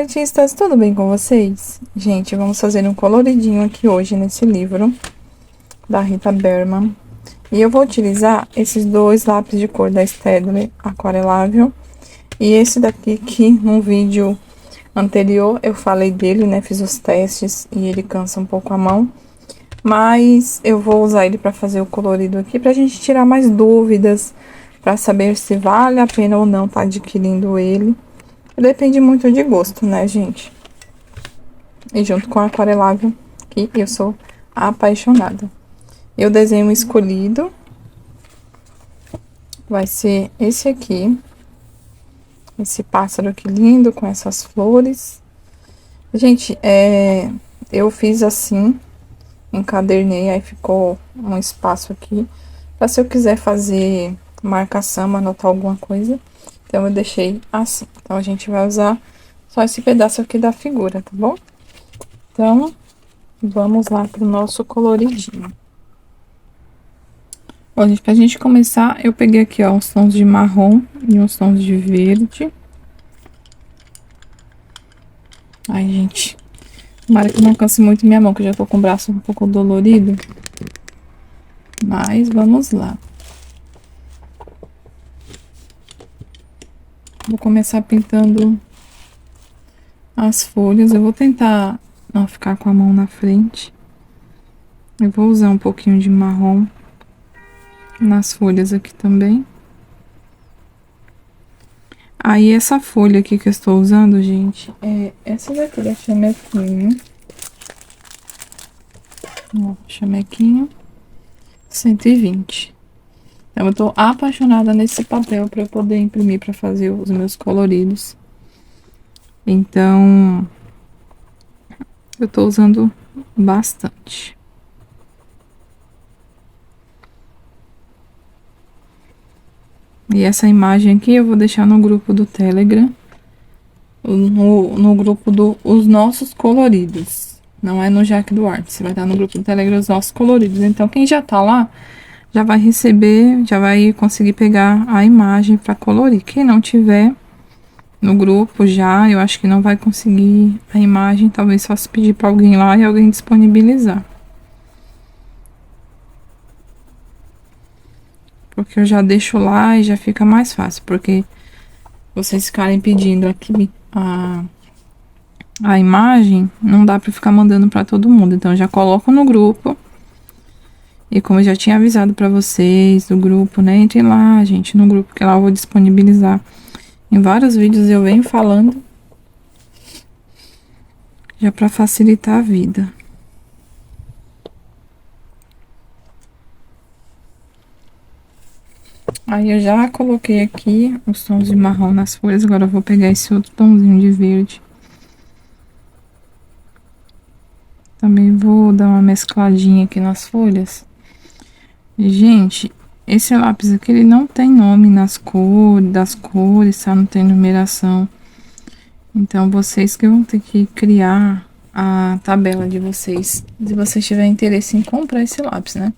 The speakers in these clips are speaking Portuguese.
artistas, tudo bem com vocês? Gente, vamos fazer um coloridinho aqui hoje nesse livro da Rita Berman. E eu vou utilizar esses dois lápis de cor da Staedtler Aquarelável. E esse daqui que no vídeo anterior eu falei dele, né? Fiz os testes e ele cansa um pouco a mão. Mas eu vou usar ele para fazer o colorido aqui, pra gente tirar mais dúvidas, para saber se vale a pena ou não tá adquirindo ele. Depende muito de gosto, né, gente? E junto com a Aquarelável, que eu sou apaixonada. E o desenho escolhido vai ser esse aqui. Esse pássaro aqui lindo, com essas flores. Gente, eu fiz assim, encadernei, aí ficou um espaço aqui. Pra se eu quiser fazer marcação, anotar alguma coisa, então eu deixei assim. Então a gente vai usar só esse pedaço aqui da figura, tá bom? Então, vamos lá pro nosso coloridinho. Bom, gente, pra gente começar, eu peguei aqui, ó, uns tons de marrom e uns tons de verde. Ai, gente, tomara que não canse muito minha mão, que eu já tô com o braço um pouco dolorido. Mas, vamos lá. Vou começar pintando as folhas. Eu vou tentar não ficar com a mão na frente. Eu vou usar um pouquinho de marrom nas folhas aqui também. Aí, essa folha aqui que eu estou usando, gente, é essa daqui da Chamequinho. Ó, Chamequinho 120. Então, eu tô apaixonada nesse papel para eu poder imprimir para fazer os meus coloridos. Então, eu tô usando bastante. E essa imagem aqui eu vou deixar no grupo do Telegram, no grupo Os Nossos Coloridos. Não é no Jaque Duarte, você vai estar no grupo do Telegram Os Nossos Coloridos. Então, quem já tá lá, já vai receber, já vai conseguir pegar a imagem para colorir. Quem não tiver no grupo já, eu acho que não vai conseguir a imagem, talvez só se pedir para alguém lá e alguém disponibilizar. Porque eu já deixo lá e já fica mais fácil, porque vocês ficarem pedindo aqui a imagem, não dá para ficar mandando para todo mundo. Então eu já coloco no grupo. E como eu já tinha avisado para vocês do grupo, né? Entrem lá, gente, no grupo, que lá eu vou disponibilizar. Em vários vídeos eu venho falando, já para facilitar a vida. Aí eu já coloquei aqui os tons de marrom nas folhas, agora eu vou pegar esse outro tomzinho de verde. Também vou dar uma mescladinha aqui nas folhas. Gente, esse lápis aqui, ele não tem nome das cores, tá? Não tem numeração. Então, vocês que vão ter que criar a tabela de vocês, se vocês tiverem interesse em comprar esse lápis, né?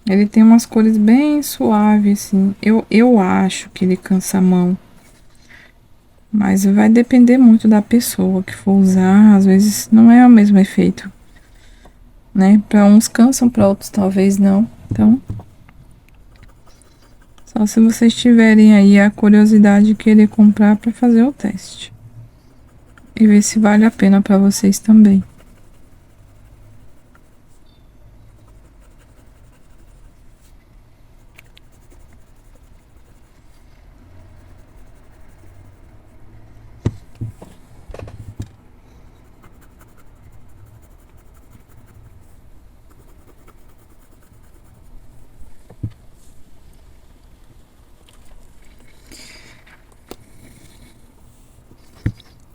Ele tem umas cores bem suaves, assim. Eu acho que ele cansa a mão. Mas vai depender muito da pessoa que for usar. Às vezes não é o mesmo efeito, né? Para uns cansam, para outros talvez não. Então, só se vocês tiverem aí a curiosidade de querer comprar para fazer o teste. E ver se vale a pena para vocês também.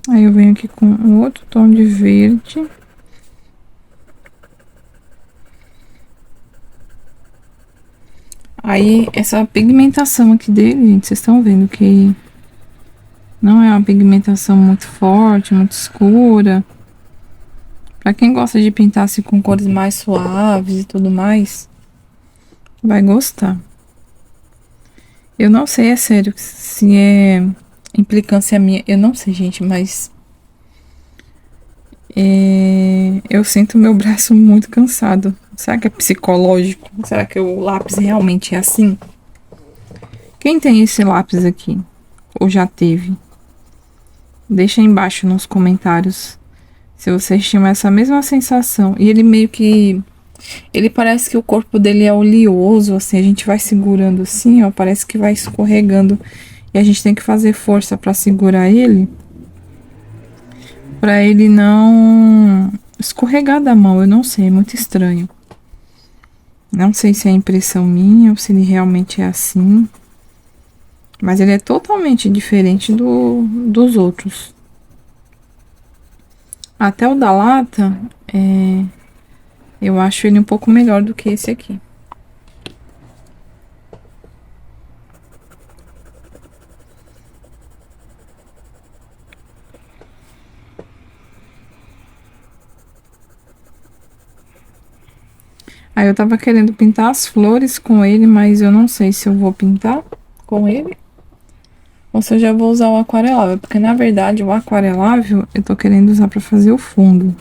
Aí eu venho aqui com um outro tom de verde. Aí, essa pigmentação aqui dele, gente, vocês estão vendo que não é uma pigmentação muito forte, muito escura. Pra quem gosta de pintar assim com cores mais suaves e tudo mais, vai gostar. Eu não sei, é sério, se é implicância minha. Eu não sei, gente, mas eu sinto meu braço muito cansado. Será que é psicológico? Será que o lápis realmente é assim? Quem tem esse lápis aqui? Ou já teve? Deixa aí embaixo nos comentários se vocês tinham essa mesma sensação. E ele meio que. Ele parece que o corpo dele é oleoso, assim, a gente vai segurando assim, ó, parece que vai escorregando. E a gente tem que fazer força para segurar ele, para ele não escorregar da mão. Eu não sei, é muito estranho. Não sei se é impressão minha ou se ele realmente é assim. Mas ele é totalmente diferente dos outros. Até o da lata, eu acho ele um pouco melhor do que esse aqui. Aí eu tava querendo pintar as flores com ele, mas eu não sei se eu vou pintar com ele ou se eu já vou usar o aquarelável, porque na verdade o aquarelável eu tô querendo usar pra fazer o fundo.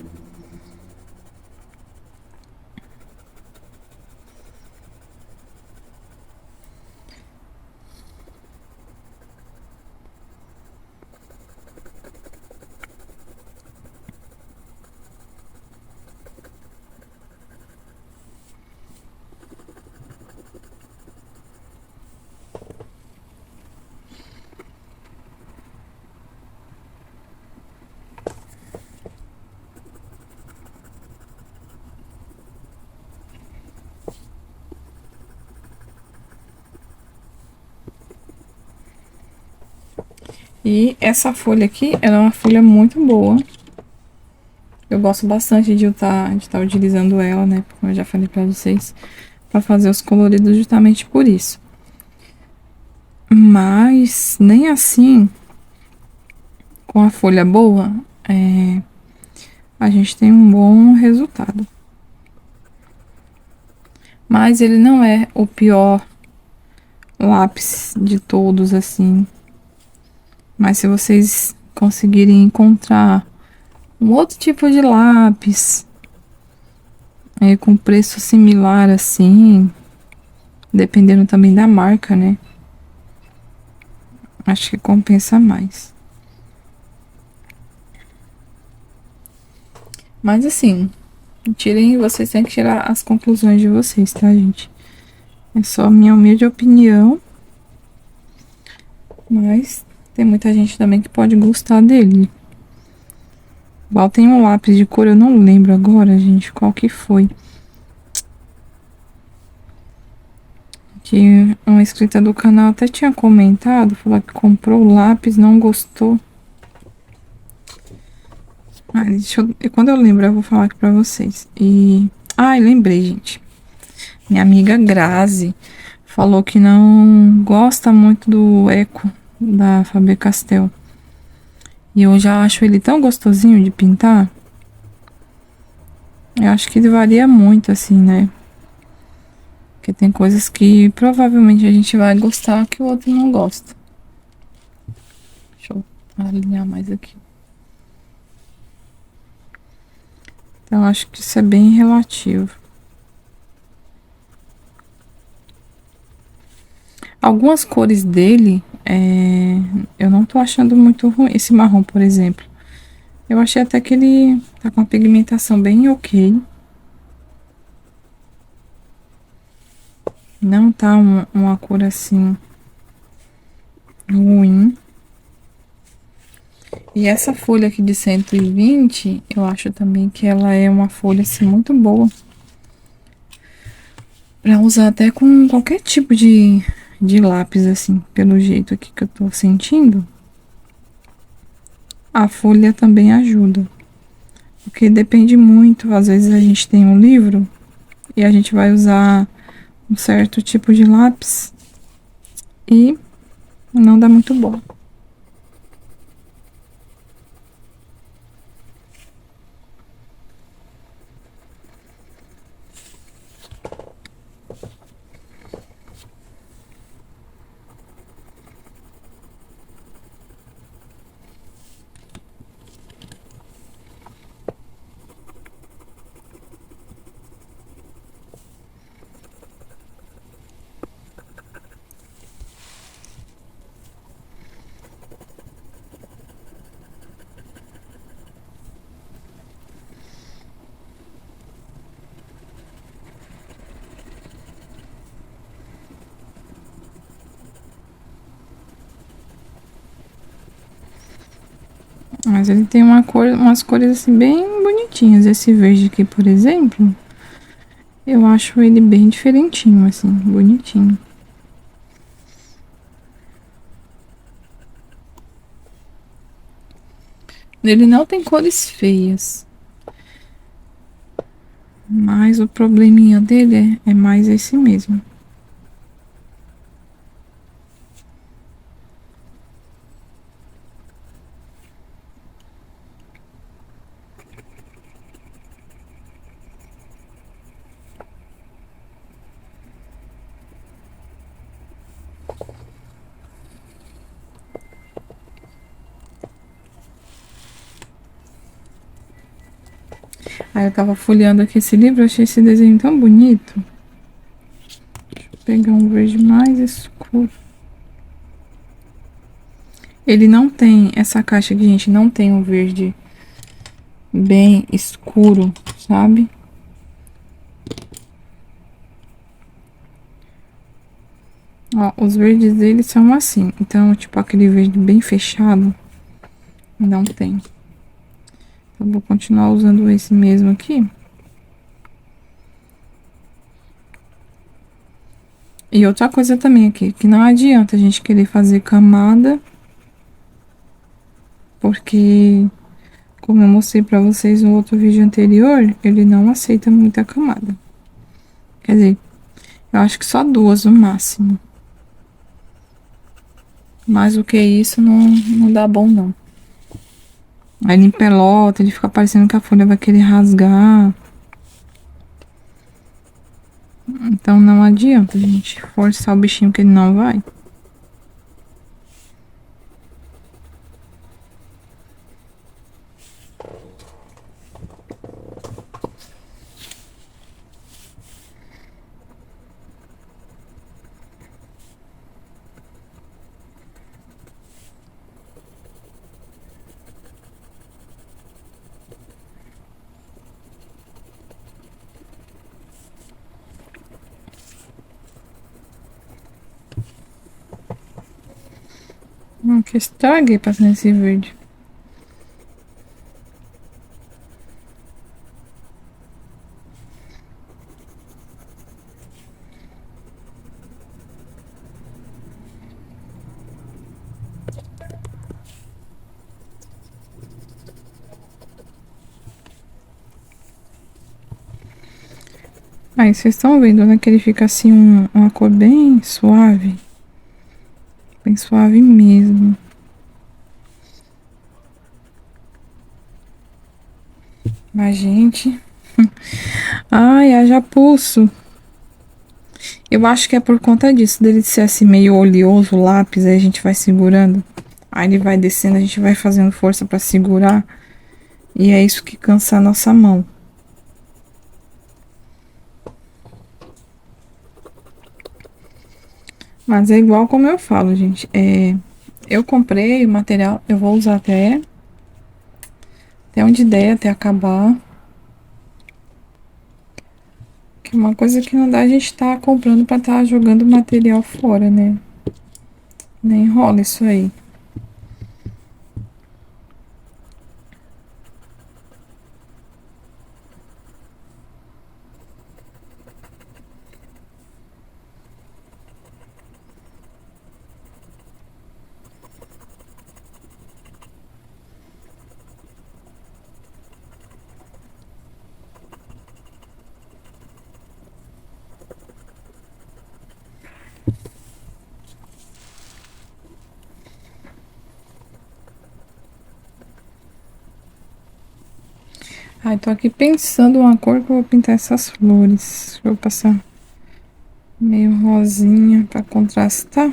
E essa folha aqui, ela é uma folha muito boa. Eu gosto bastante de estar utilizando ela, né? Como eu já falei pra vocês, pra fazer os coloridos justamente por isso. Mas nem assim, com a folha boa, a gente tem um bom resultado. Mas ele não é o pior lápis de todos, assim. Mas se vocês conseguirem encontrar um outro tipo de lápis, com preço similar, assim, dependendo também da marca, né? Acho que compensa mais. Mas assim, vocês têm que tirar as conclusões de vocês, tá, gente? É só a minha humilde opinião. Mas tem muita gente também que pode gostar dele. Igual tem um lápis de cor, eu não lembro agora, gente, qual que foi. Que uma inscrita do canal até tinha comentado, falou que comprou o lápis, não gostou. Quando eu lembro, eu vou falar aqui pra vocês. Ai, lembrei, gente. Minha amiga Grazi falou que não gosta muito do Eco da Faber-Castell. E eu já acho ele tão gostosinho de pintar. Eu acho que ele varia muito, assim, né? Porque tem coisas que provavelmente a gente vai gostar que o outro não gosta. Deixa eu alinhar mais aqui. Então, acho que isso é bem relativo. Algumas cores dele, eu não tô achando muito ruim. Esse marrom, por exemplo. Eu achei até que ele tá com uma pigmentação bem ok. Não tá uma cor assim ruim. E essa folha aqui de 120, eu acho também que ela é uma folha assim muito boa pra usar até com qualquer tipo de lápis, assim, pelo jeito aqui que eu tô sentindo. A folha também ajuda. Porque depende muito, às vezes a gente tem um livro e a gente vai usar um certo tipo de lápis e não dá muito bom. Mas ele tem umas cores assim bem bonitinhas. Esse verde aqui, por exemplo, eu acho ele bem diferentinho, assim, bonitinho. Ele não tem cores feias. Mas o probleminha dele é mais esse mesmo. Aí eu tava folheando aqui esse livro, eu achei esse desenho tão bonito. Deixa eu pegar um verde mais escuro. Ele não tem, essa caixa aqui, gente, não tem um verde bem escuro, sabe? Ó, os verdes dele são assim. Então, tipo, aquele verde bem fechado, não tem. Então, vou continuar usando esse mesmo aqui. E outra coisa também aqui, que não adianta a gente querer fazer camada, porque, como eu mostrei pra vocês no outro vídeo anterior, ele não aceita muita camada. Quer dizer, eu acho que só duas no máximo. Mais do que isso, não dá bom, não. Aí ele empelota, ele fica parecendo que a folha vai querer rasgar. Então não adianta, gente, forçar o bichinho que ele não vai. Não, que estraguei passando esse verde. Aí vocês estão vendo, né, que ele fica assim uma cor bem suave. Bem suave mesmo. Mas, gente... Ai, haja pulso. Eu acho que é por conta disso, dele ser assim meio oleoso o lápis, aí a gente vai segurando. Aí ele vai descendo, a gente vai fazendo força pra segurar. E é isso que cansa a nossa mão. Mas é igual como eu falo, gente. Eu comprei o material, eu vou usar até onde der, até acabar. Que é uma coisa que não dá a gente tá comprando pra tá jogando material fora, né? Nem rola isso aí. Ai, tô aqui pensando uma cor que eu vou pintar essas flores. Eu vou passar meio rosinha pra contrastar.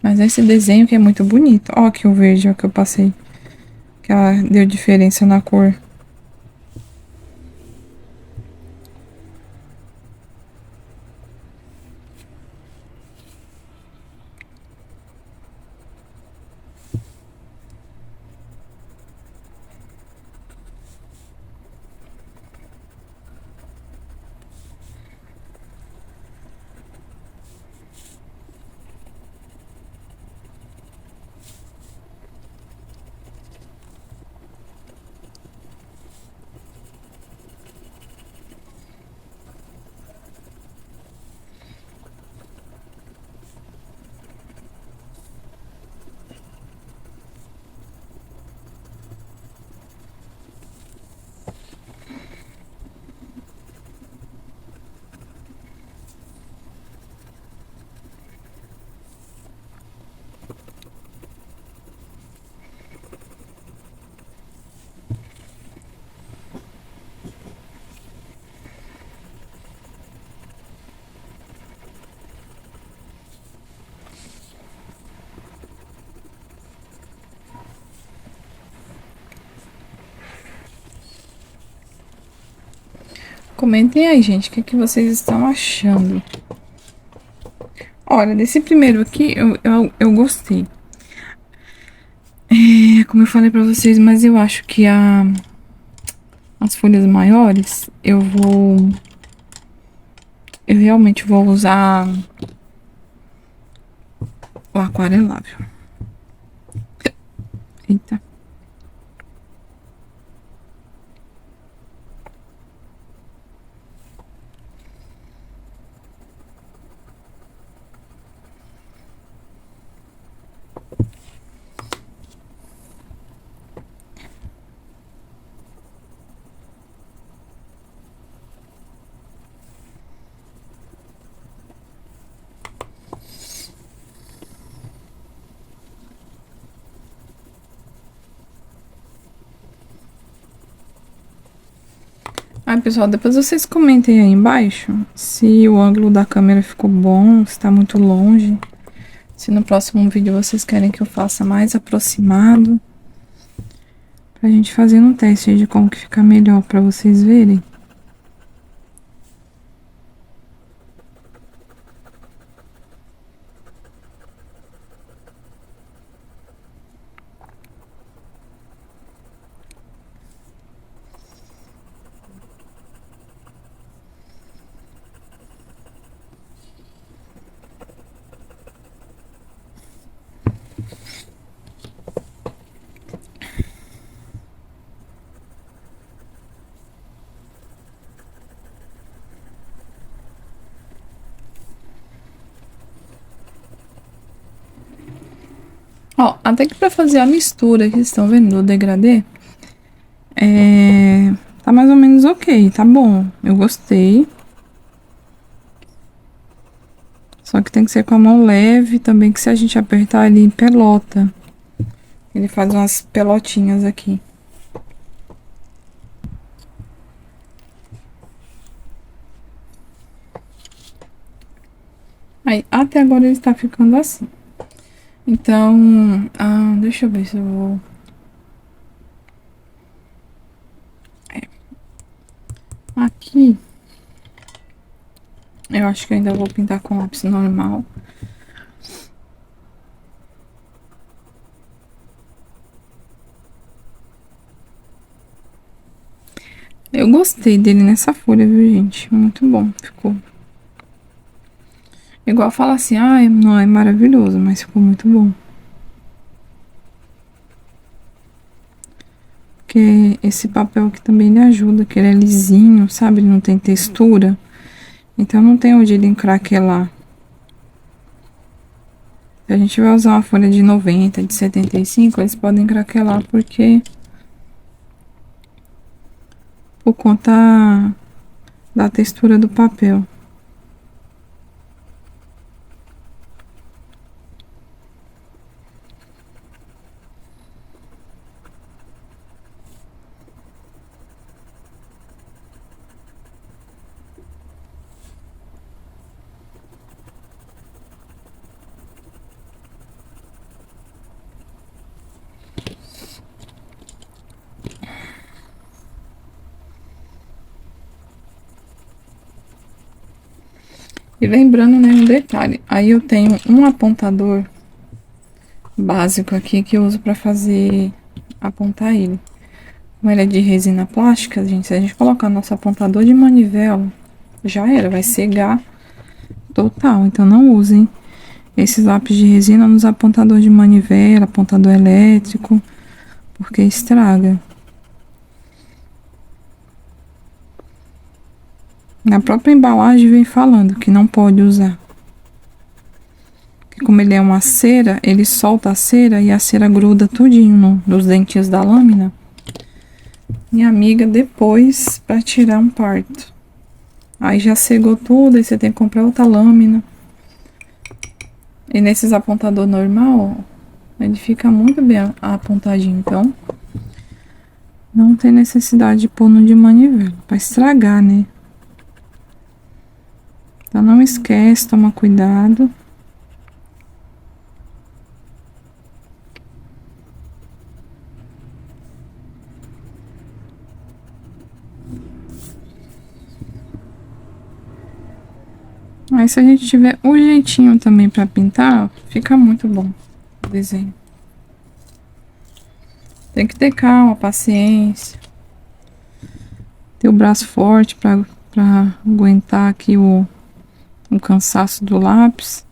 Mas esse desenho que é muito bonito. Ó aqui o verde, ó, que eu passei. Que ela deu diferença na cor. Comentem aí, gente, o que vocês estão achando. Olha, desse primeiro aqui, eu gostei. Como eu falei pra vocês, mas eu acho que as folhas maiores, eu realmente vou usar o aquarelável. Eita. Ai, pessoal, depois vocês comentem aí embaixo se o ângulo da câmera ficou bom, se tá muito longe. Se no próximo vídeo vocês querem que eu faça mais aproximado. Pra gente fazer um teste de como que fica melhor pra vocês verem. Ó, até que pra fazer a mistura que vocês estão vendo do degradê, tá mais ou menos ok, tá bom. Eu gostei. Só que tem que ser com a mão leve também, que se a gente apertar ali, pelota. Ele faz umas pelotinhas aqui. Aí, até agora ele está ficando assim. Então, deixa eu ver se eu vou... Aqui, eu acho que eu ainda vou pintar com lápis normal. Eu gostei dele nessa folha, viu, gente? Muito bom, ficou. Igual fala assim, não é maravilhoso, mas ficou muito bom. Porque esse papel aqui também ele ajuda, que ele é lisinho, sabe? Ele não tem textura. Então não tem onde ele encraquelar. Se a gente vai usar uma folha de 90, de 75, eles podem craquelar porque... Por conta da textura do papel. E lembrando, né, um detalhe. Aí eu tenho um apontador básico aqui que eu uso pra fazer apontar ele. Como ele é de resina plástica, gente, se a gente colocar nosso apontador de manivela, já era, vai cegar total. Então não usem esses lápis de resina nos apontadores de manivela, apontador elétrico, porque estraga. Na própria embalagem vem falando que não pode usar. Como ele é uma cera, ele solta a cera e a cera gruda tudinho nos dentinhos da lâmina. Minha amiga, depois para tirar um parto. Aí já cegou tudo, aí você tem que comprar outra lâmina. E nesses apontador normal, ele fica muito bem apontadinho, então não tem necessidade de pôr no de manivela, para estragar, né? Então não esquece, toma cuidado. Mas se a gente tiver o jeitinho também pra pintar, fica muito bom o desenho. Tem que ter calma, paciência. Ter o braço forte pra aguentar aqui o cansaço do lápis.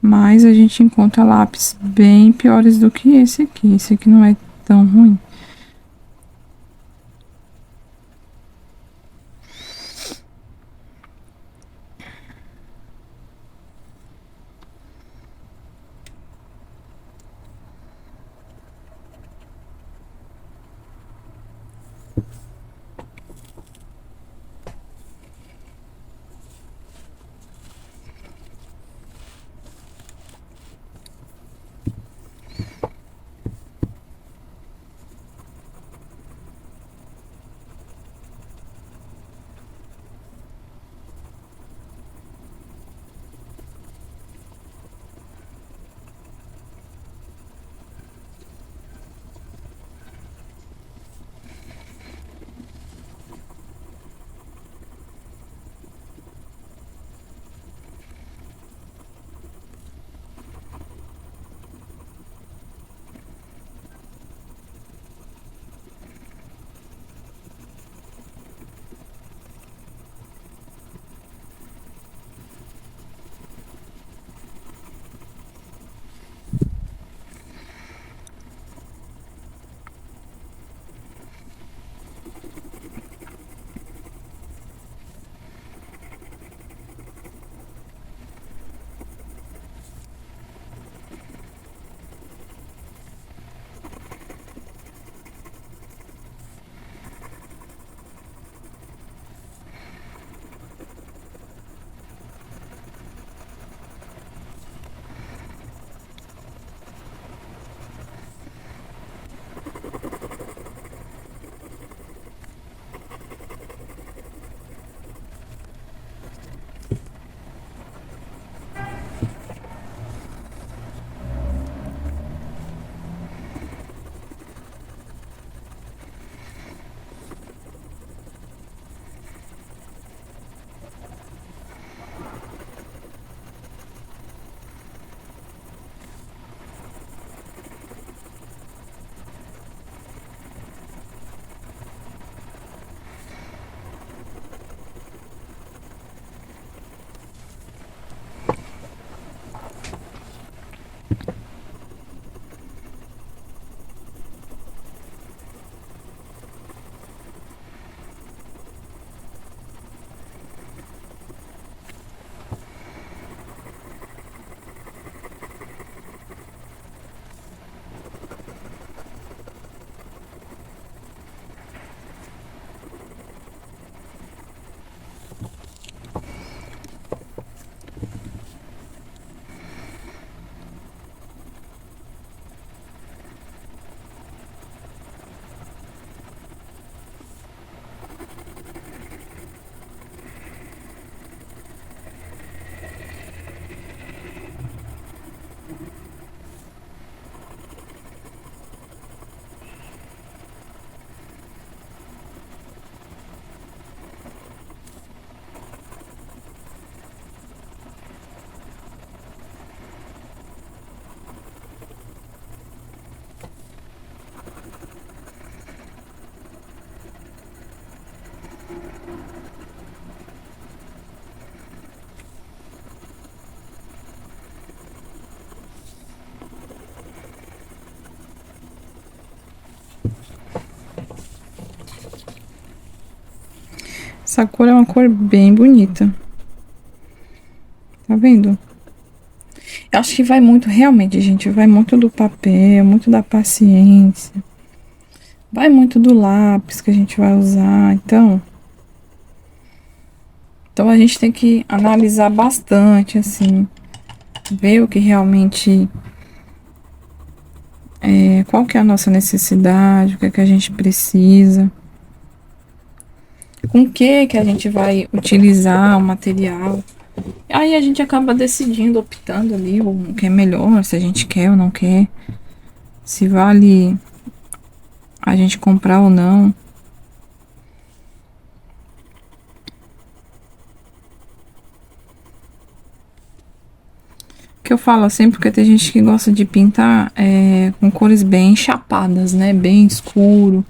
Mas a gente encontra lápis bem piores do que esse aqui. Esse aqui não é tão ruim. Essa cor é uma cor bem bonita. Tá vendo? Eu acho que vai muito, realmente, gente, vai muito do papel, muito da paciência. Vai muito do lápis que a gente vai usar, então a gente tem que analisar bastante, assim, ver o que realmente qual que é a nossa necessidade, o que é que a gente precisa, com que a gente vai utilizar o material. Aí a gente acaba decidindo, optando ali o que é melhor, se a gente quer ou não quer, se vale a gente comprar ou não. eu falo assim porque tem gente que gosta de pintar com cores bem chapadas, né? Bem escuro,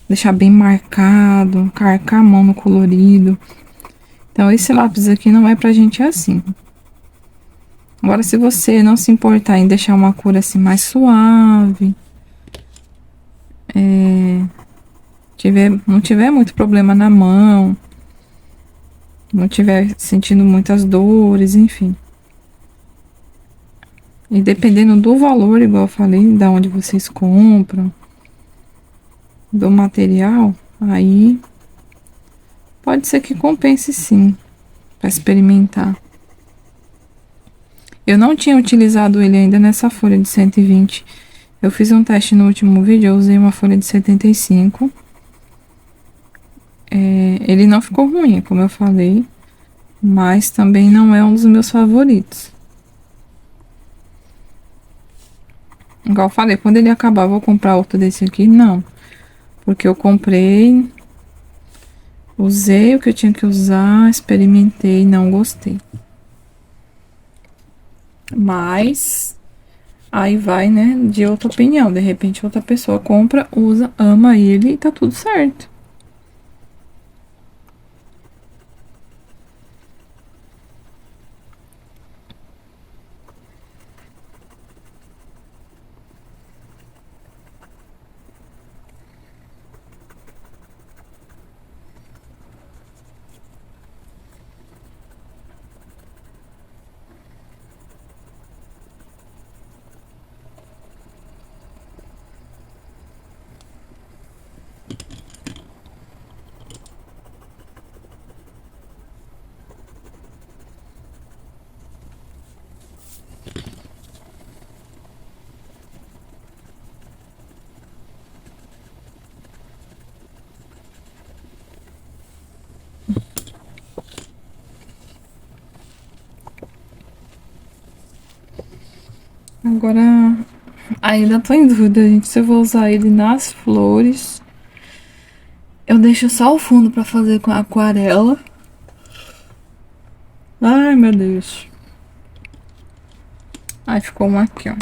deixar bem marcado, carcar a mão no colorido. Então, esse lápis aqui não é pra gente assim. Agora, se você não se importar em deixar uma cor assim mais suave, não tiver muito problema na mão, não tiver sentindo muitas dores, enfim. E dependendo do valor, igual eu falei, da onde vocês compram, do material, aí pode ser que compense sim, para experimentar. Eu não tinha utilizado ele ainda nessa folha de 120. Eu fiz um teste no último vídeo, eu usei uma folha de 75. Ele não ficou ruim, como eu falei, mas também não é um dos meus favoritos. Igual eu falei, quando ele acabar, eu vou comprar outro desse aqui? Não. Porque eu comprei, usei o que eu tinha que usar, experimentei e não gostei. Mas aí vai, né, de outra opinião. De repente outra pessoa compra, usa, ama ele e tá tudo certo. Agora, ainda tô em dúvida, gente, se eu vou usar ele nas flores. Eu deixo só o fundo pra fazer com a aquarela. Ai, meu Deus. Aí ficou um aqui, ó.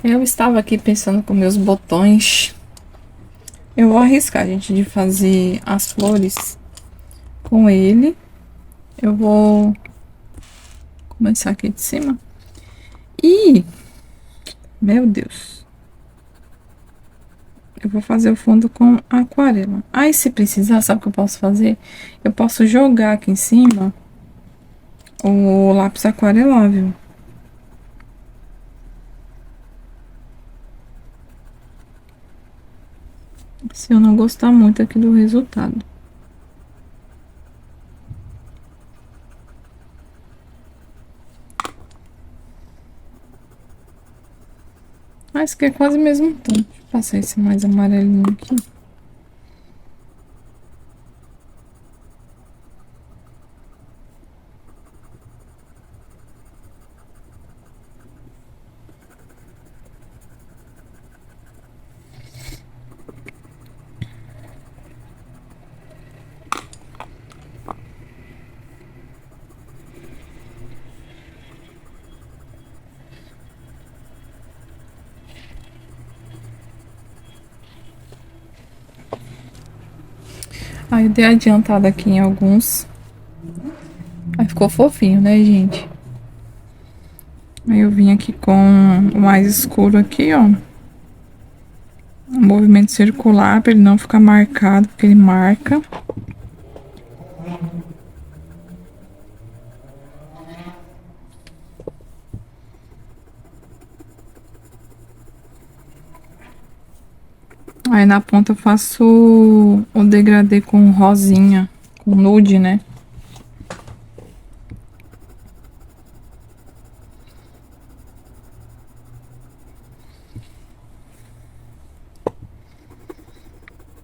Eu estava aqui pensando com meus botões. Eu vou arriscar, gente, de fazer as flores com ele. Eu vou começar aqui de cima. E, meu Deus, eu vou fazer o fundo com aquarela. Aí, se precisar, sabe o que eu posso fazer? Eu posso jogar aqui em cima o lápis aquarelável. Se eu não gostar muito aqui do resultado. Mas que é quase o mesmo tom. Deixa eu passar esse mais amarelinho aqui. Aí eu dei adiantada aqui em alguns. Aí ficou fofinho, né, gente? Aí eu vim aqui com o mais escuro aqui, ó. Um movimento circular pra ele não ficar marcado, porque ele marca. Aí na ponta eu faço o degradê com rosinha, com nude, né?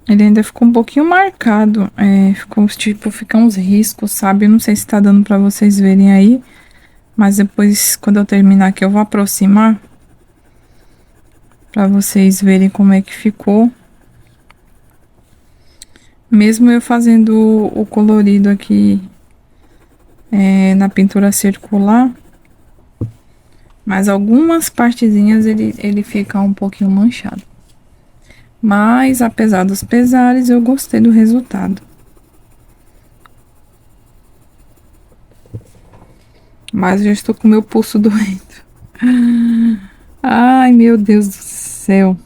Ele ainda ficou um pouquinho marcado, ficou tipo, fica uns riscos, sabe? Eu não sei se tá dando pra vocês verem aí, Mas depois, quando eu terminar aqui, eu vou aproximar para vocês verem como é que ficou. Mesmo eu fazendo o colorido aqui na pintura circular, mas algumas partezinhas ele fica um pouquinho manchado. Mas, apesar dos pesares, eu gostei do resultado. Mas já estou com meu pulso doendo. Ai, meu Deus do céu.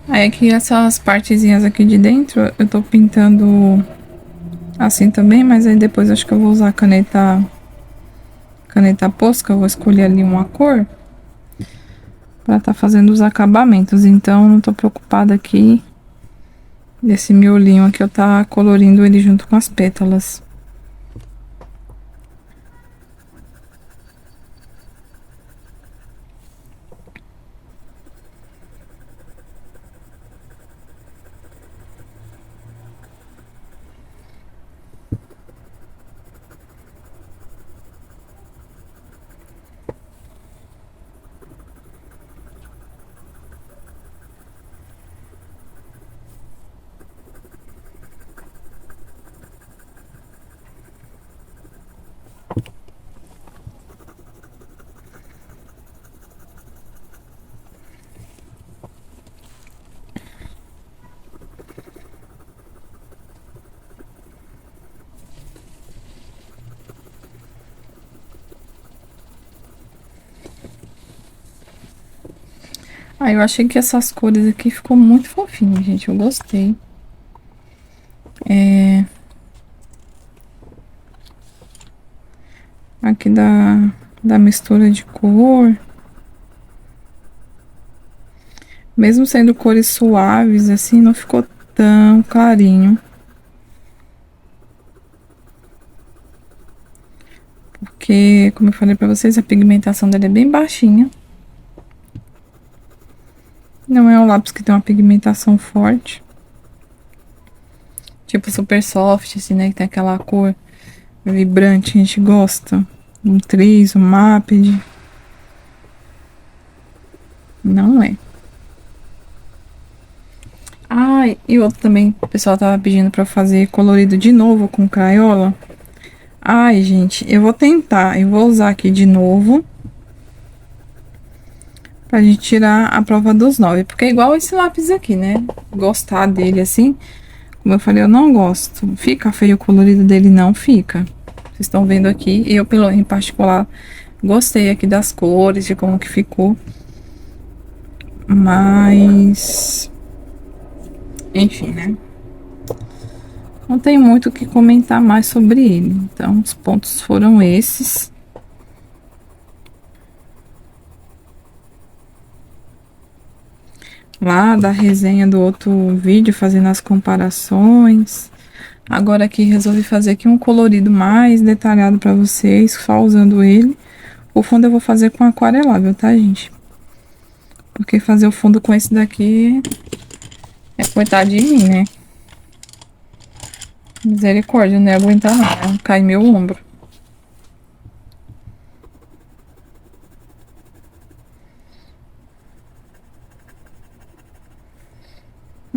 Aí aqui essas partezinhas aqui de dentro eu tô pintando assim também, mas aí depois acho que eu vou usar caneta posca, eu vou escolher ali uma cor pra tá fazendo os acabamentos. Então não tô preocupada aqui desse miolinho aqui eu tá colorindo ele junto com as pétalas. Aí eu achei que essas cores aqui ficou muito fofinho, gente, eu gostei. Aqui da mistura de cor. Mesmo sendo cores suaves, assim, não ficou tão clarinho. Porque, como eu falei pra vocês, a pigmentação dele é bem baixinha. Não é um lápis que tem uma pigmentação forte. Tipo super soft, assim, né? Que tem aquela cor vibrante, a gente gosta. Um tris, um mápide. Não é. Ah, e outro também, o pessoal tava pedindo pra eu fazer colorido de novo com crayola. Ai, gente, eu vou tentar. Eu vou usar aqui de novo. Pra gente tirar a prova dos 9. Porque é igual esse lápis aqui, né? Gostar dele assim. Como eu falei, eu não gosto. Fica feio o colorido dele? Não fica. Vocês estão vendo aqui. Eu, em particular, gostei aqui das cores, de como que ficou. Mas... enfim, né? Não tem muito o que comentar mais sobre ele. Então, os pontos foram esses. Lá da resenha do outro vídeo, fazendo as comparações. Agora aqui resolvi fazer aqui um colorido mais detalhado pra vocês, só usando ele. O fundo eu vou fazer com aquarelável, tá, gente? Porque fazer o fundo com esse daqui é coitado de mim, né? Misericórdia, não ia aguentar não, cai meu ombro.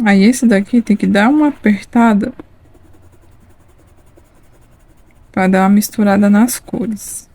Aí esse daqui tem que dar uma apertada para dar uma misturada nas cores.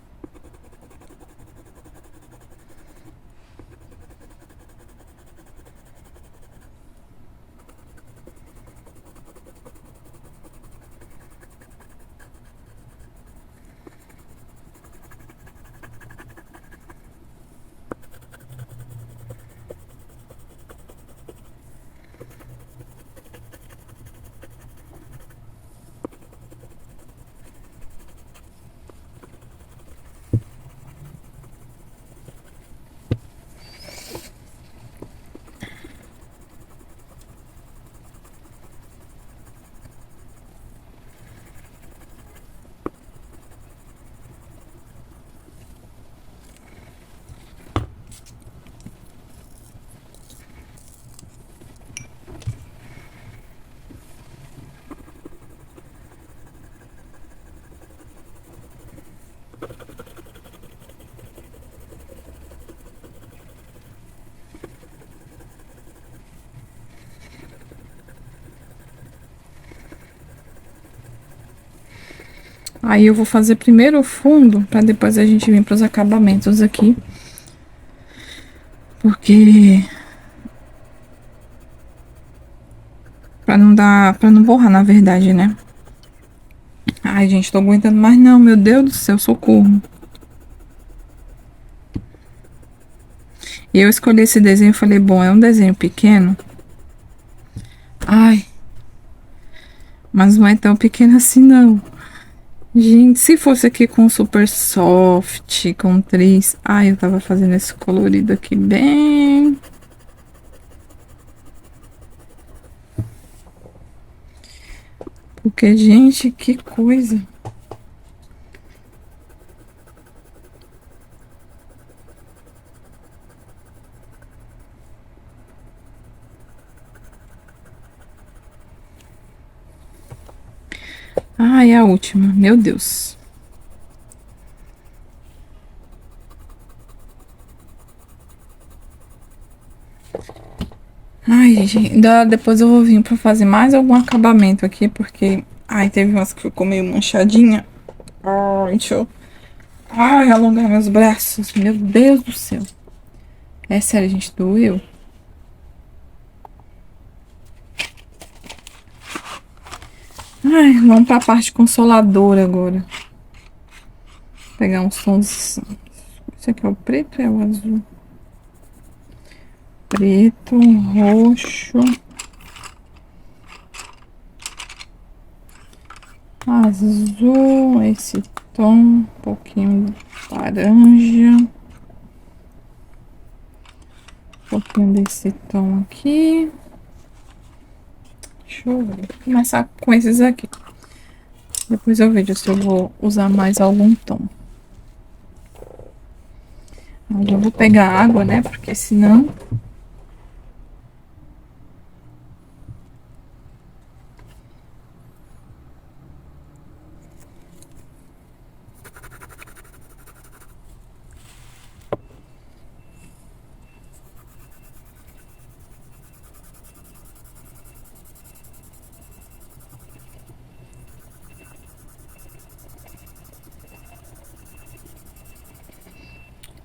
Aí eu vou fazer primeiro o fundo, para depois a gente vir para os acabamentos aqui. Porque... para não borrar, na verdade, né? Ai, gente, tô aguentando mais não, meu Deus do céu, socorro. E eu escolhi esse desenho e falei, bom, é um desenho pequeno. Ai, mas não é tão pequeno assim, não. Gente, se fosse aqui com super soft, com 3... Ai, eu tava fazendo esse colorido aqui bem... Porque, gente, que coisa. Ai, a última, meu Deus. Ai, gente, depois eu vou vir pra fazer mais algum acabamento aqui, porque... Ai, teve umas que ficou meio manchadinha. Ai, deixa eu... Ai, alongar meus braços, meu Deus do céu. É sério, gente, doeu. Ai, vamos pra parte consoladora agora. Vou pegar uns tons... Esse aqui é o preto ou é o azul? Preto, roxo... Azul, esse tom, um pouquinho laranja, um pouquinho desse tom aqui. Deixa eu ver. Vou começar com esses aqui. Depois eu vejo se eu vou usar mais algum tom. Aí eu vou pegar água, né? Porque senão...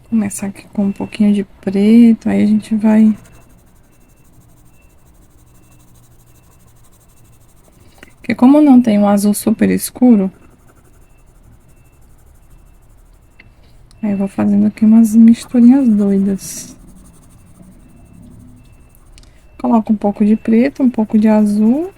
Começar aqui com um pouquinho de preto, aí a gente vai... Porque como não tem um azul super escuro... Aí eu vou fazendo aqui umas misturinhas doidas. Coloco um pouco de preto, um pouco de azul.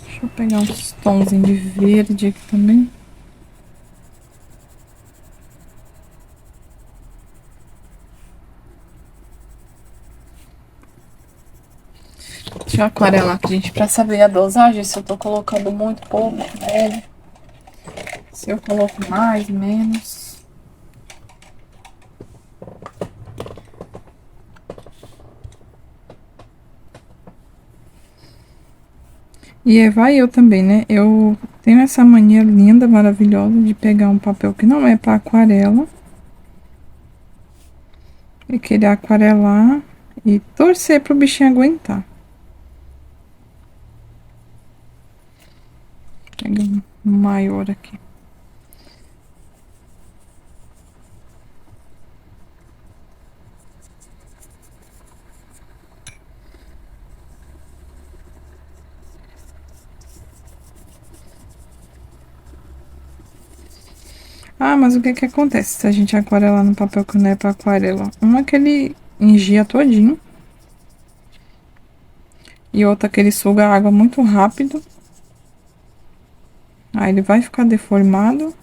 Deixa eu pegar uns tonzinhos de verde aqui também. Deixa eu aquarelar aqui, gente, pra saber a dosagem, se eu tô colocando muito, pouco, né? Se eu coloco mais, menos. E vai eu também, né? Eu tenho essa mania linda, maravilhosa de pegar um papel que não é para aquarela e querer aquarelar e torcer pro bichinho aguentar. Pega um maior aqui. Ah, mas o que que acontece se a gente aquarelar no papel que não é para aquarela? Uma que ele engia todinho. E outra que ele suga a água muito rápido. Aí ele vai ficar deformado.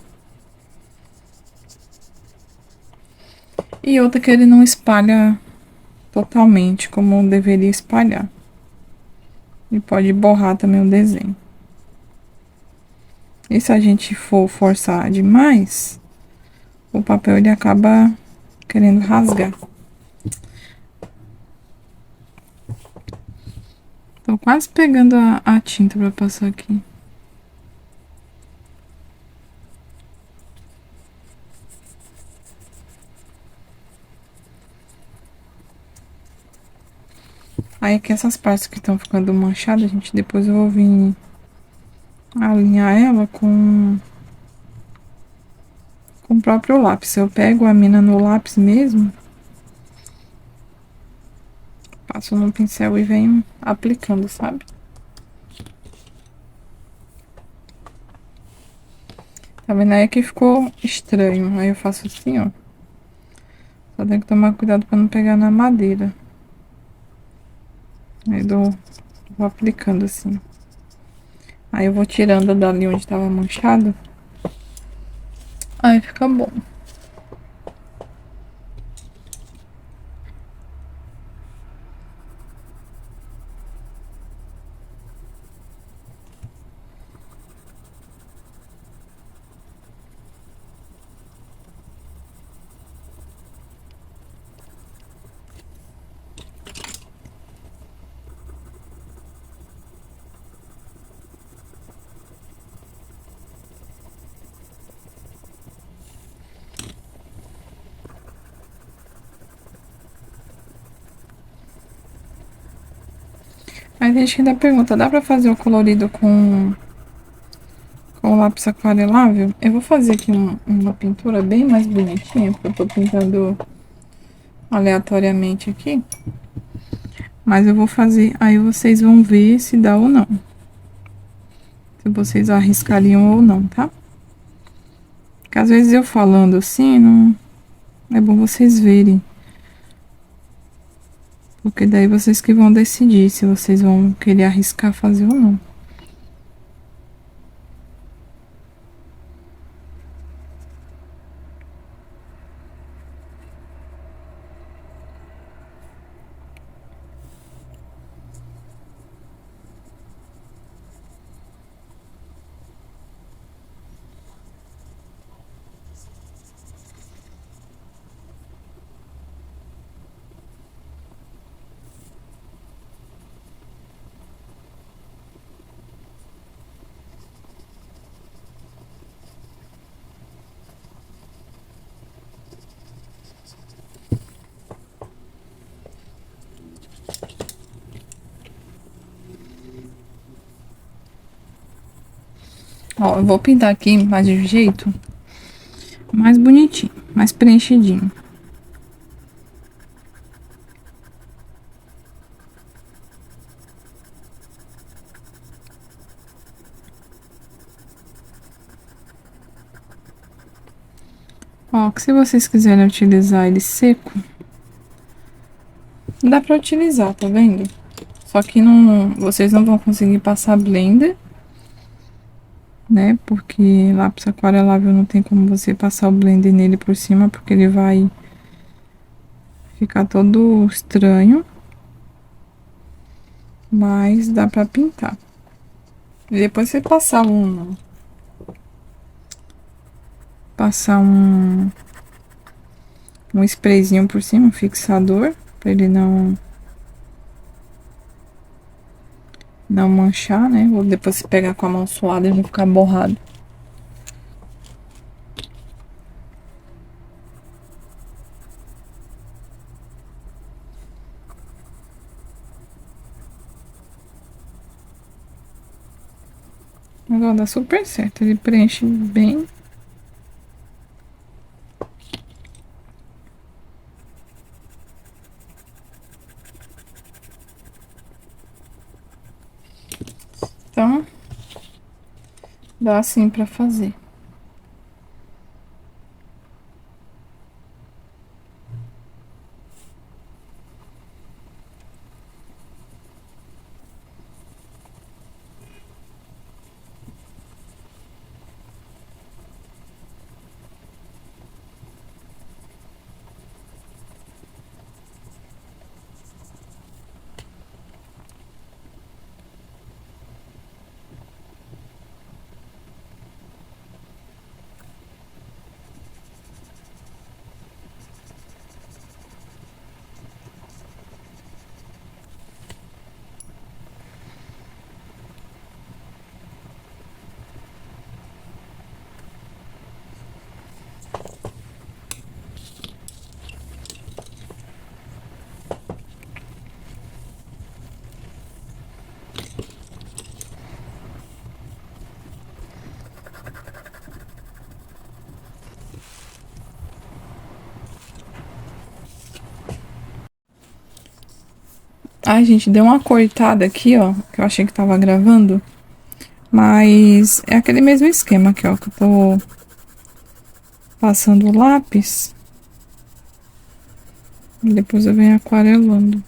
E outra que ele não espalha totalmente como deveria espalhar. E pode borrar também o desenho. E se a gente for forçar demais, o papel ele acaba querendo rasgar. Tô quase pegando a tinta pra passar aqui. Aí aqui essas partes que estão ficando manchadas, gente, depois eu vou vir alinhar ela com o próprio lápis. Eu pego a mina no lápis mesmo, passo no pincel e venho aplicando, sabe? Tá vendo aí que ficou estranho? Aí eu faço assim, ó. Só tem que tomar cuidado pra não pegar na madeira. Aí vou aplicando assim. Aí eu vou tirando dali onde tava manchado. Aí fica bom. Aí tem gente que ainda pergunta, dá pra fazer o colorido com lápis aquarelável? Eu vou fazer aqui uma pintura bem mais bonitinha, porque eu tô pintando aleatoriamente aqui. Mas eu vou fazer, aí vocês vão ver se dá ou não. Se vocês arriscariam ou não, tá? Porque às vezes eu falando assim, não é bom vocês verem. Porque daí vocês que vão decidir se vocês vão querer arriscar fazer ou não. Ó, eu vou pintar aqui mais de jeito mais bonitinho, mais preenchidinho. Ó, que se vocês quiserem utilizar ele seco, dá pra utilizar, tá vendo? Só que não, vocês não vão conseguir passar blender, né? Porque lápis aquarelável não tem como você passar o blender nele por cima, porque ele vai ficar todo estranho. mas dá pra pintar. E depois você passar um sprayzinho por cima, um fixador, pra ele não manchar, né? Ou depois você pegar com a mão suada e não ficar borrado. Agora dá super certo, ele preenche bem. Então, dá assim pra fazer. Ai, gente, deu uma cortada aqui, ó, que eu achei que tava gravando. Mas é aquele mesmo esquema aqui, ó, que eu tô passando o lápis. E depois eu venho aquarelando.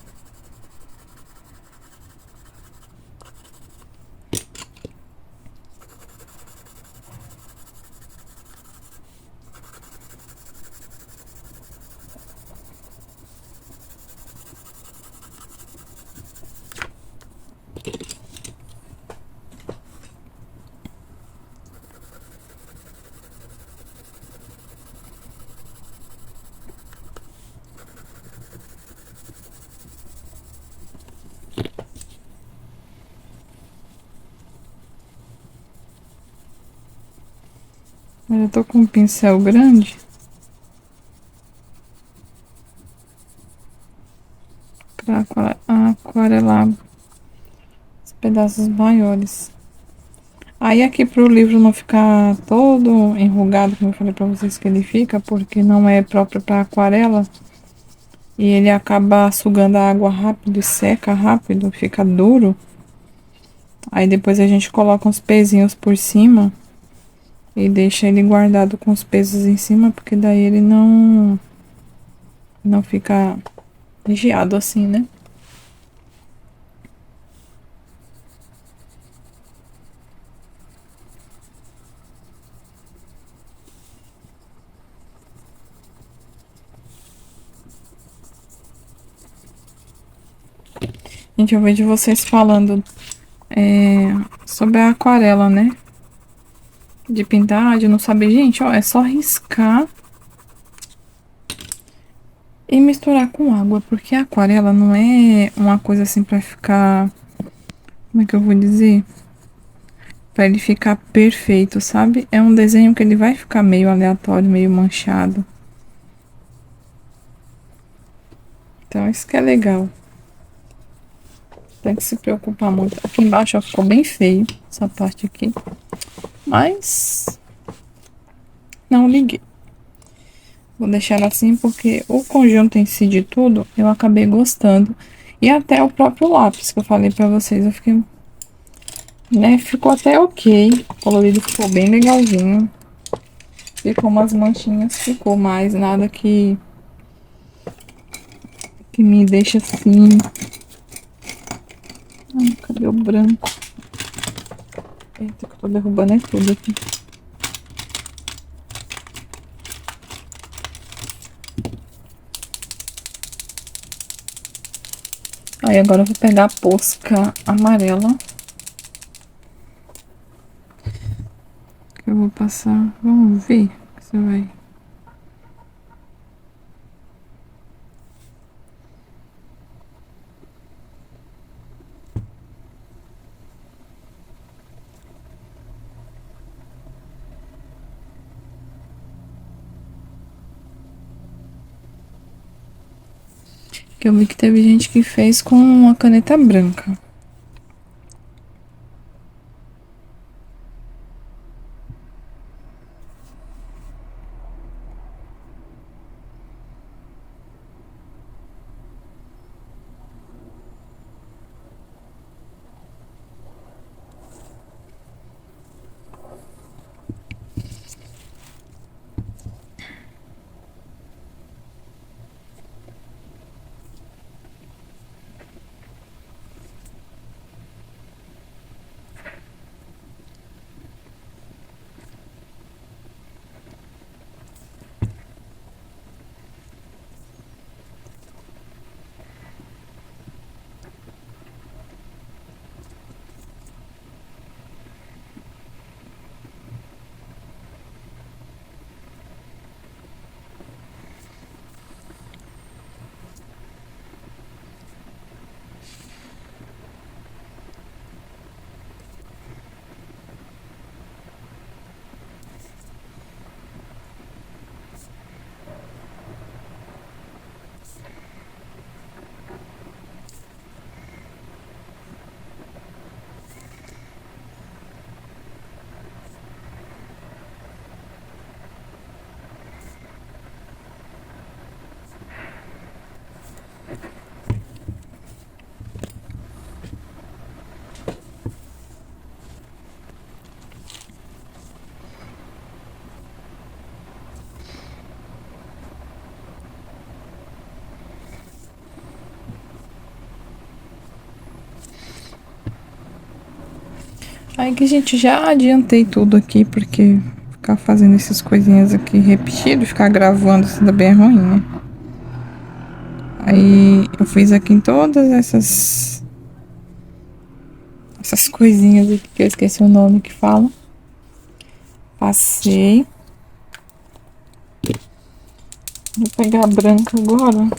Eu tô com um pincel grande pra aquarelar os pedaços maiores. Aí aqui pro livro não ficar todo enrugado, como eu falei pra vocês que ele fica, porque não é próprio pra aquarela. E ele acaba sugando a água rápido e seca rápido, fica duro. Aí depois a gente coloca uns pezinhos por cima e deixa ele guardado com os pesos em cima, porque daí ele não fica regiado assim, né? Gente, eu vejo vocês falando sobre a aquarela, né? De pintar, de não saber. Gente, ó, é só riscar e misturar com água, porque a aquarela não é uma coisa assim pra ficar. Como é que eu vou dizer? Pra ele ficar perfeito, sabe? É um desenho que ele vai ficar meio aleatório, meio manchado. Então, isso que é legal. Tem que se preocupar muito. Aqui embaixo, ó, ficou bem feio essa parte aqui. Mas não liguei. Vou deixar ela assim porque o conjunto em si de tudo eu acabei gostando. E até o próprio lápis que eu falei pra vocês. Eu fiquei, né? Ficou até ok. O colorido ficou bem legalzinho. Ficou umas manchinhas, ficou mais nada que me deixa assim. Ai, cadê o branco? Eita, que eu tô derrubando é tudo aqui. Aí agora eu vou pegar a posca amarela. Que eu vou passar. Vamos ver se vai. Que eu vi que teve gente que fez com uma caneta branca. Aí que a gente já adiantei tudo aqui, porque ficar fazendo essas coisinhas aqui repetido, ficar gravando, isso também é ruim, né? Aí eu fiz aqui em todas essas coisinhas aqui que eu esqueci o nome que fala. Passei. Vou pegar a branca agora.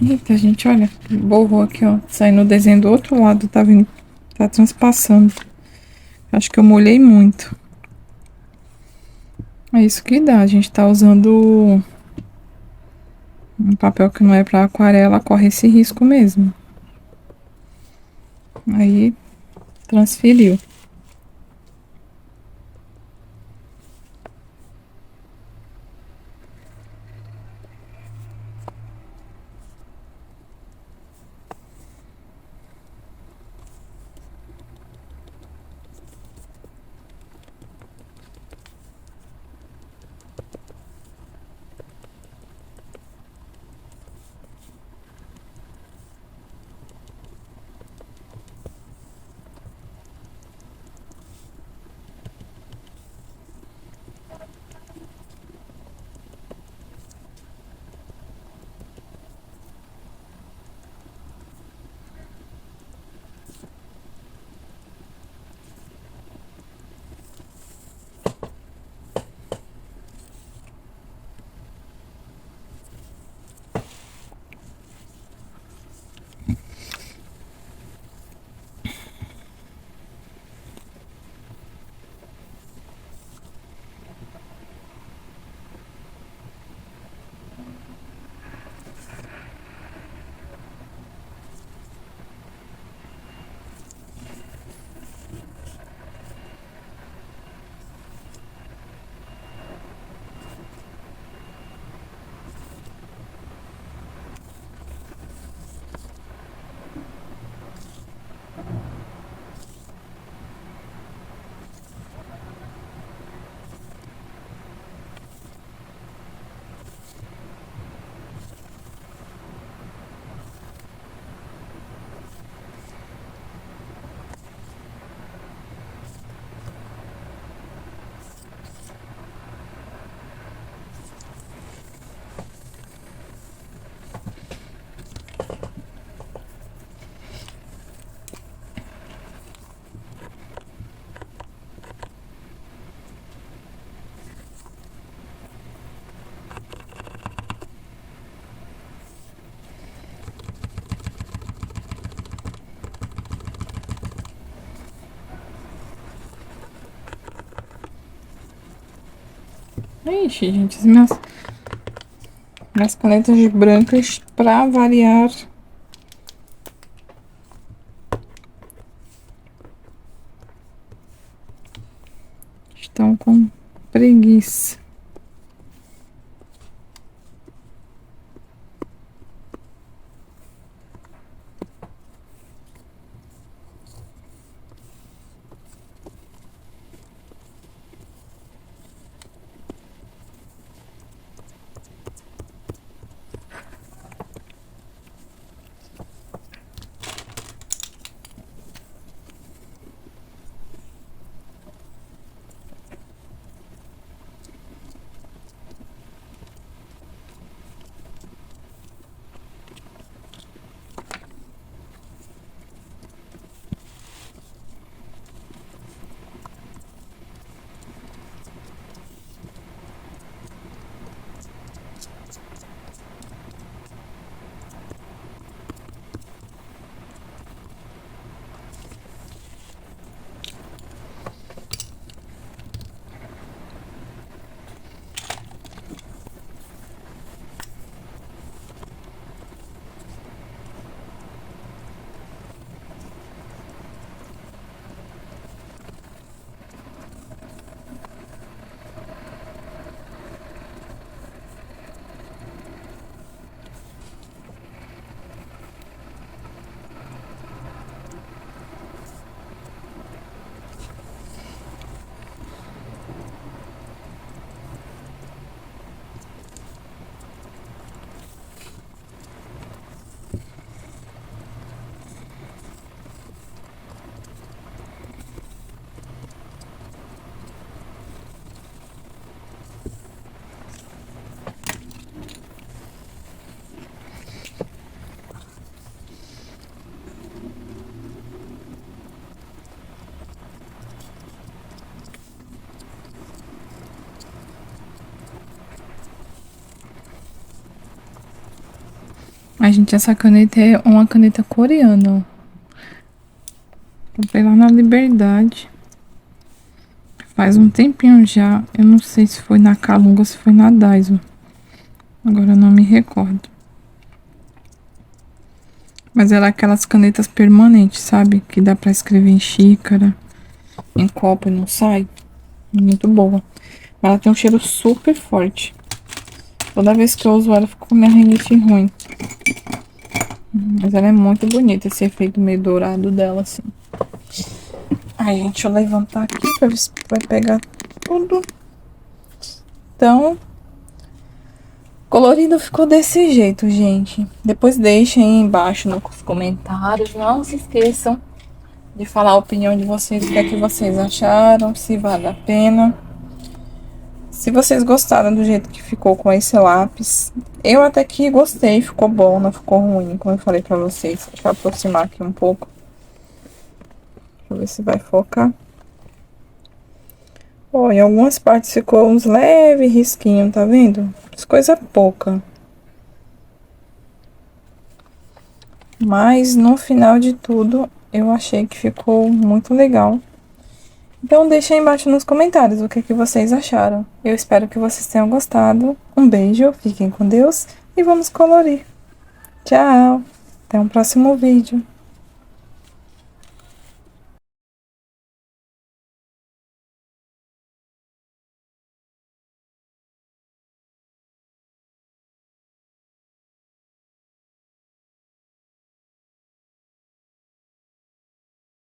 Eita, gente, olha, borrou aqui, ó. Saindo o desenho do outro lado, tá vindo, tá transpassando. Acho que eu molhei muito. É isso que dá, a gente tá usando um papel que não é pra aquarela, corre esse risco mesmo. Aí, transferiu. Ixi, gente, as minhas canetas brancas, pra variar, estão com preguiça. Ai, gente, essa caneta é uma caneta coreana, ó. Comprei lá na Liberdade. Faz um tempinho já. Eu não sei se foi na Calunga ou se foi na Daiso. Agora eu não me recordo. Mas ela é aquelas canetas permanentes, sabe? Que dá pra escrever em xícara, em copo e não sai. Muito boa. Mas ela tem um cheiro super forte. Toda vez que eu uso ela, eu fico com minha rinite ruim. Mas ela é muito bonita, esse efeito meio dourado dela, assim. Ai, gente, deixa eu levantar aqui pra ver se vai pegar tudo. Então, colorido ficou desse jeito, gente. Depois deixem aí embaixo nos comentários. Não se esqueçam de falar a opinião de vocês, o que é que vocês acharam, se vale a pena. Se vocês gostaram do jeito que ficou com esse lápis, eu até que gostei, ficou bom, não ficou ruim, como eu falei pra vocês. Deixa eu aproximar aqui um pouco. Deixa eu ver se vai focar. Ó, em algumas partes ficou uns leves risquinhos, tá vendo? Coisa pouca. Mas no final de tudo, eu achei que ficou muito legal. Então deixa aí embaixo nos comentários o que que vocês acharam. Eu espero que vocês tenham gostado. Um beijo, fiquem com Deus e vamos colorir. Tchau! Até um próximo vídeo.